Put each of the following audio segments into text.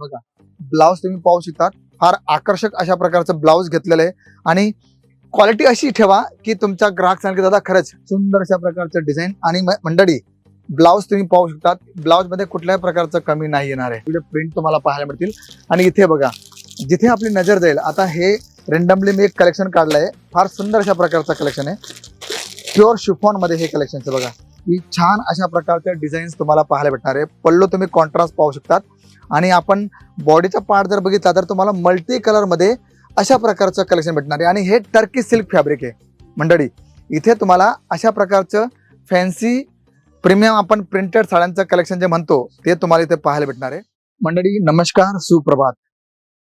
बघा ब्लाउज तुम्ही पाहू शकता, फार आकर्षक अशा प्रकारचं ब्लाउज घेतलेलं आहे आणि क्वालिटी अशी ठेवा की तुमचा ग्राहक सांगेल दादा खरंच सुंदर अशा प्रकारचं डिझाईन आणि मंडळी ब्लाउज तुम्ही पाहू शकता, ब्लाउज मध्ये कुठल्याही प्रकारचं कमी नाही येणार आहे. व्हिडिओ प्रिंट तुम्हाला पाहायला मिळतील आणि इथे बघा जिथे आपली नजर जाईल, आता हे रेंडमली मी एक कलेक्शन काढलंय, फार सुंदर अशा प्रकारचं कलेक्शन आहे. प्युअर शिफॉन मध्ये हे कलेक्शनचं बघा की छान अशा प्रकारचे डिझाईन्स तुम्हाला पाहायला भेटणार आहे. पल्लू तुम्ही कॉन्ट्रास्ट पाहू शकतात आणि आपण बॉडीचा पार्ट जर बघितला तर तुम्हाला मल्टी कलर मध्ये अशा प्रकारचं कलेक्शन भेटणार आहे आणि हे टर्की सिल्क फॅब्रिक आहे. मंडळी इथे तुम्हाला अशा प्रकारचं फॅन्सी प्रीमियम आपण प्रिंटेड साड्यांचं कलेक्शन जे म्हणतो ते तुम्हाला इथे पाहायला भेटणार आहे. मंडळी नमस्कार, सुप्रभात.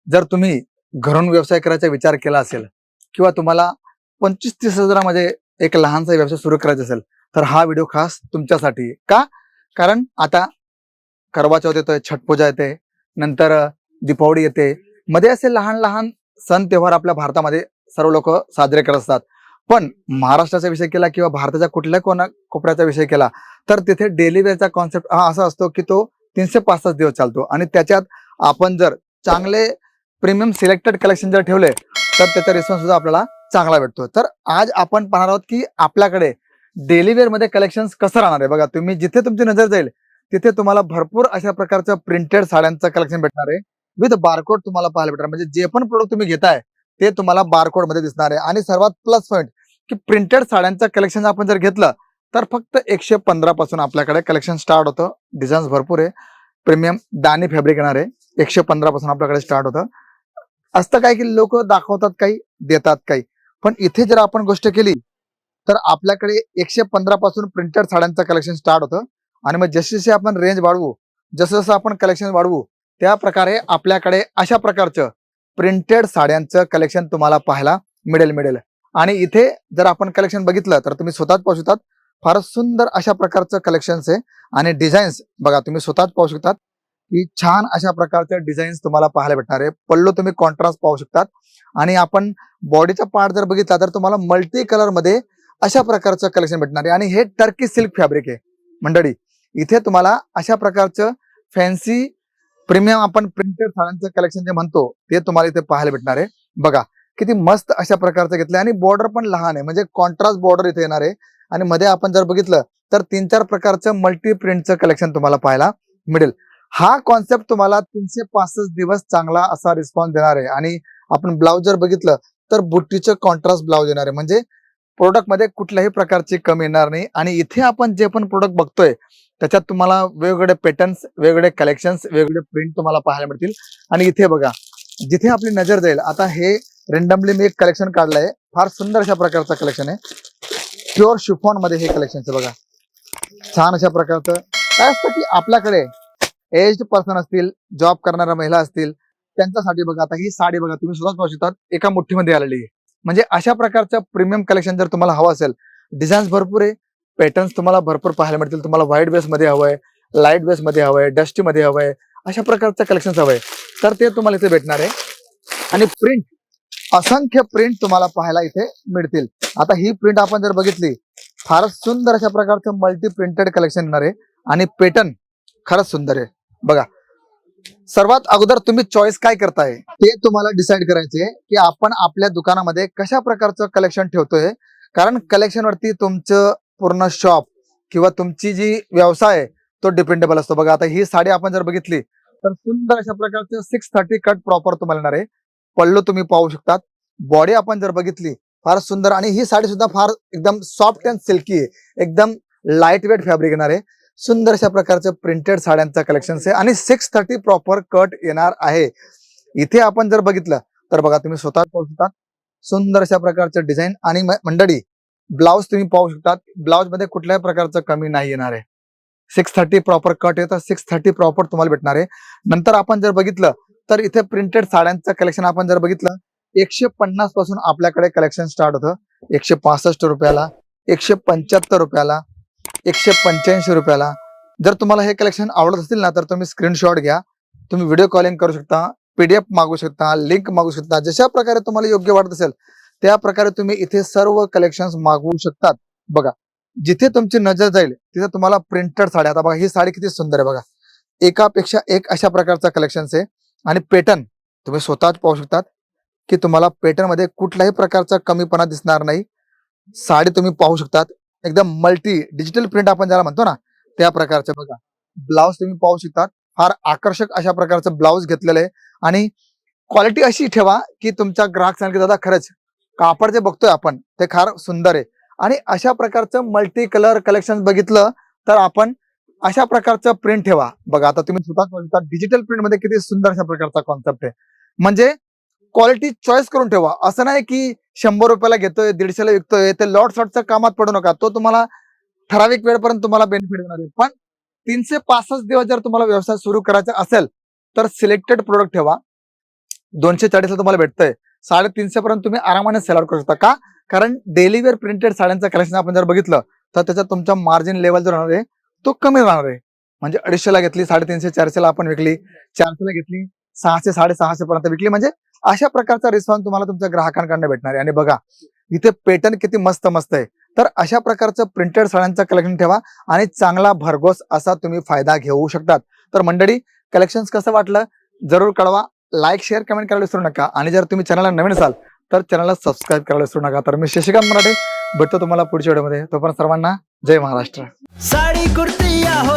जर तुम्ही घरून व्यवसाय करायचा विचार केला असेल किंवा तुम्हाला 25-30 हजारामध्ये एक लहानसा व्यवसाय सुरू करायचा असेल तर हा व्हिडिओ खास तुमच्यासाठी. का? कारण आता करवा चौथ येतोय, छठ पूजा येते, नंतर दीपावली येते, मध्ये असे लहान लहान सण तेव्हार आपल्या भारतामध्ये सर्व लोक साजरे करत असतात. पण महाराष्ट्राचा विषय केला किंवा भारताच्या कुठल्या कोपऱ्याचा विषय केला तर तिथे डेली वेअरचा कॉन्सेप्ट हा असा असतो की तो 365 दिवस चालतो आणि त्याच्यात आपण जर चांगले प्रीमियम सिलेक्टेड कलेक्शन जर ठेवले तर त्याचा रिस्पॉन्स सुद्धा आपल्याला चांगला भेटतो. तर आज आपण पाहणार आहोत की आपल्याकडे डेली वेअर मध्ये कलेक्शन कसं राहणार आहे. बघा तुम्ही जिथे तुमची नजर जाईल तिथे तुम्हाला भरपूर अशा प्रकारचं प्रिंटेड साड्यांचं कलेक्शन भेटणार आहे. विथ बारकोड तुम्हाला पाहायला भेटणार, म्हणजे जे पण प्रोडक्ट तुम्ही घेताय ते तुम्हाला बारकोड मध्ये दिसणार आहे. आणि सर्वात प्लस पॉईंट की प्रिंटेड साड्यांचं कलेक्शन आपण जर घेतलं तर फक्त 115 पासून आपल्याकडे कलेक्शन स्टार्ट होतं. डिझाईन्स भरपूर आहे, प्रीमियम दानी फॅब्रिक येणार आहे. 115 पासून आपल्याकडे स्टार्ट होतं. असतं काय की लोक दाखवतात काही, देतात काही, पण इथे जर आपण गोष्ट केली तर आपल्याकडे 115 पासून प्रिंटेड साड्यांचं कलेक्शन स्टार्ट होतं. आणि मग जसे जसे आपण रेंज वाढवू, जसं जसं आपण कलेक्शन वाढवू त्या प्रकारे आपल्याकडे अशा प्रकारचं प्रिंटेड साड्यांचं कलेक्शन तुम्हाला पाहायला मिळेल. आणि इथे जर आपण कलेक्शन बघितलं तर तुम्ही स्वतःच पाहू शकतात, फारच सुंदर अशा प्रकारचं कलेक्शन्स आहे. आणि डिझाईन्स बघा तुम्ही स्वतःच पाहू शकतात की छान अशा प्रकारचे डिझाईन्स तुम्हाला पाहायला भेटणार आहे. पल्लू तुम्ही कॉन्ट्रास्ट पाहू शकतात आणि आपण बॉडीचा पार्ट जर बघितला तर तुम्हाला मल्टी कलर मध्ये अशा प्रकारचं कलेक्शन भेटणार आहे आणि हे टर्की सिल्क फॅब्रिक आहे. मंडळी इथे तुम्हाला अशा प्रकारचं फॅन्सी प्रीमियम आपण प्रिंटेड साड्यांचं कलेक्शन जे म्हणतो ते तुम्हाला इथे पाहायला भेटणार आहे. बघा किती मस्त अशा प्रकारचं घेतलं आणि बॉर्डर पण लहान आहे, म्हणजे कॉन्ट्रास्ट बॉर्डर इथे येणार आहे. आणि मध्ये आपण जर बघितलं तर 3-4 प्रकारचं मल्टी प्रिंटचं कलेक्शन तुम्हाला पाहायला मिळेल. हा कॉन्सेप्ट तुम्हाला 365 दिवस चांगला असा रिस्पॉन्स देणार आहे. आणि आपण ब्लाउज जर बघितलं तर बुट्टीचं कॉन्ट्रास्ट ब्लाउज येणार आहे, म्हणजे प्रोडक्ट मध्ये कुठल्याही प्रकारची कमी येणार नाही. आणि इथे आपण जे पण प्रोडक्ट बघतोय त्याच्यात तुम्हाला वेगवेगळे पॅटर्न्स, वेगवेगळे कलेक्शन्स, वेगवेगळे प्रिंट तुम्हाला पाहायला मिळतील. आणि इथे बघा जिथे आपली नजर जाईल, आता हे रेंडमली मी एक कलेक्शन काढलंय, फार सुंदर अशा प्रकारचं कलेक्शन आहे. प्युअर शिफॉन मध्ये हे कलेक्शनचं बघा छान अशा प्रकारचं. काय असतं की आपल्याकडे एज्ड पर्सन असतील, जॉब करणाऱ्या महिला असतील, त्यांच्यासाठी बघा आता ही साडी बघा तुम्ही स्वतःच पाहू शकता एका मुठ्ठीमध्ये आलेली आहे. म्हणजे अशा प्रकारचं प्रीमियम कलेक्शन जर तुम्हाला हवं असेल, डिझाईन्स भरपूर आहे, पॅटर्न्स तुम्हाला भरपूर पाहायला मिळतील. तुम्हाला व्हाईट बेस मध्ये हवंय, लाईट बेस मध्ये हवंय, डस्टी मध्ये हवंय, अशा प्रकारचं कलेक्शन हवंय तर ते तुम्हाला इथे भेटणार आहे. आणि प्रिंट असंख्य प्रिंट तुम्हाला पाहायला इथे मिळतील. आता ही प्रिंट आपण जर बघितली, फारच सुंदर अशा प्रकारचं मल्टी प्रिंटेड कलेक्शन येणार आहे आणि पॅटर्न खरंच सुंदर आहे. बघा सर्वात अगोदर तुम्ही चॉईस काय करताय ते तुम्हाला डिसाईड करायचे की आपण आपल्या दुकानामध्ये कशा प्रकारचं कलेक्शन ठेवतोय. कारण कलेक्शन वरती तुमचं पूर्ण शॉप किंवा तुमची जी व्यवसाय आहे तो डिपेंडेबल असतो. बघा आता ही साडी आपण जर बघितली तर सुंदर अशा प्रकारचं 630 कट प्रॉपर तुम्हाला येणार आहे. पल्लू तुम्ही पाहू शकतात, बॉडी आपण जर बघितली फार सुंदर. आणि ही साडी सुद्धा फार एकदम सॉफ्ट अँड सिल्की आहे, एकदम लाईट वेट फॅब्रिक येणार आहे. सुंदर अशा प्रकारचं प्रिंटेड साड्यांचं कलेक्शन आहे आणि 630 प्रॉपर कट येणार आहे. इथे आपण जर बघितलं तर बघा तुम्ही स्वतः पाहू शकतात सुंदर अशा प्रकारचं डिझाईन. आणि मंडळी ब्लाउज तुम्ही पाहू शकतात, ब्लाउज मध्ये कुठल्याही प्रकारचं कमी नाही येणार आहे. 630 प्रॉपर कट येतं, 630 प्रॉपर तुम्हाला भेटणार आहे. नंतर आपण जर बघितलं तर इथे प्रिंटेड साड्यांचं कलेक्शन आपण जर बघितलं 150 पासून आपल्याकडे कलेक्शन स्टार्ट होतं. 165 रुपयाला, 175 रुपयाला, 185 रुपयाला. जर तुम्हाला हे कलेक्शन आवडत असतील ना तर तुम्ही स्क्रीनशॉट घ्या, तुम्ही व्हिडिओ कॉलिंग करू शकता, PDF मागू शकता, लिंक मागू शकता, जशा प्रकारे तुम्हाला योग्य वाटत असेल त्या प्रकारे तुम्ही इथे सर्व कलेक्शन्स मागवू शकतात. बघा जिथे तुमची नजर जाईल तिथे तुम्हाला प्रिंटेड साड्या. आता बघा ही साडी किती सुंदर आहे, बघा एकापेक्षा एक अशा प्रकारचा कलेक्शन आहे. आणि पॅटर्न तुम्ही स्वतःच पाहू शकतात की तुम्हाला पॅटर्न मध्ये कुठल्याही प्रकारचा कमीपणा दिसणार नाही. साडी तुम्ही पाहू शकतात, एकदम मल्टी डिजिटल प्रिंट आपण ज्याला म्हणतो ना, त्या प्रकारचं बघा. ब्लाउज तुम्ही पाहू शकतात, फार आकर्षक अशा प्रकारचं ब्लाउज घेतलेलं आहे. आणि क्वालिटी अशी ठेवा की तुमच्या ग्राहक सांगेल की दादा खरंच कापड जे बघतोय आपण ते फार सुंदर आहे. आणि अशा प्रकारचं मल्टी कलर कलेक्शन बघितलं तर आपण अशा प्रकारचं प्रिंट ठेवा. बघा आता तुम्ही स्वतःच बघता डिजिटल प्रिंट मध्ये किती सुंदर अशा प्रकारचा कॉन्सेप्ट आहे. म्हणजे क्वालिटी चॉईस करून ठेवा. असं नाही की 100 रुपयाला घेतोय 150ला विकतोय ते लॉट शॉटच्या कामात पडू नका. तो तुम्हाला ठराविक वेळपर्यंत तुम्हाला बेनिफिट देणार आहे. पण 365 दिवस जर तुम्हाला व्यवसाय सुरू करायचा असेल तर सिलेक्टेड प्रोडक्ट ठेवा. 240ला तुम्हाला भेटतंय, 350 पर्यंत तुम्ही आरामाने सेल आउट करू शकता. का? कारण डेली वेअर प्रिंटेड साड्यांचं कलेक्शन आपण जर बघितलं तर त्याच्यात तुमचा मार्जिन लेवल जो राहणार आहे तो कमी राहणार आहे. म्हणजे 250ला घेतली 350 400ला आपण विकली, 400ला घेतली 600 650 पर्यंत विकली. म्हणजे अशा प्रकारचा रिस्पॉन्स तुम्हाला तुमच्या ग्राहकांकडून भेटणार आहे. आणि बघा इथे पॅटर्न किती मस्त मस्त आहे. तर अशा प्रकारचं प्रिंटेड साड्यांचं कलेक्शन ठेवा आणि चांगला भरघोस असा तुम्ही फायदा घेऊ शकतात. तर मंडळी, कलेक्शन कसं वाटलं जरूर कळवा. लाईक शेअर कमेंट करायला विसरू नका. आणि जर तुम्ही चॅनलला नवीन असाल तर चॅनलला सबस्क्राईब करायला विसरू नका. तर मी शशिकांत मराठे भेटतो तुम्हाला पुढच्या व्हिडिओमध्ये. तोपर्यंत सर्वांना जय महाराष्ट्र. साड़ी कुर्ती या हो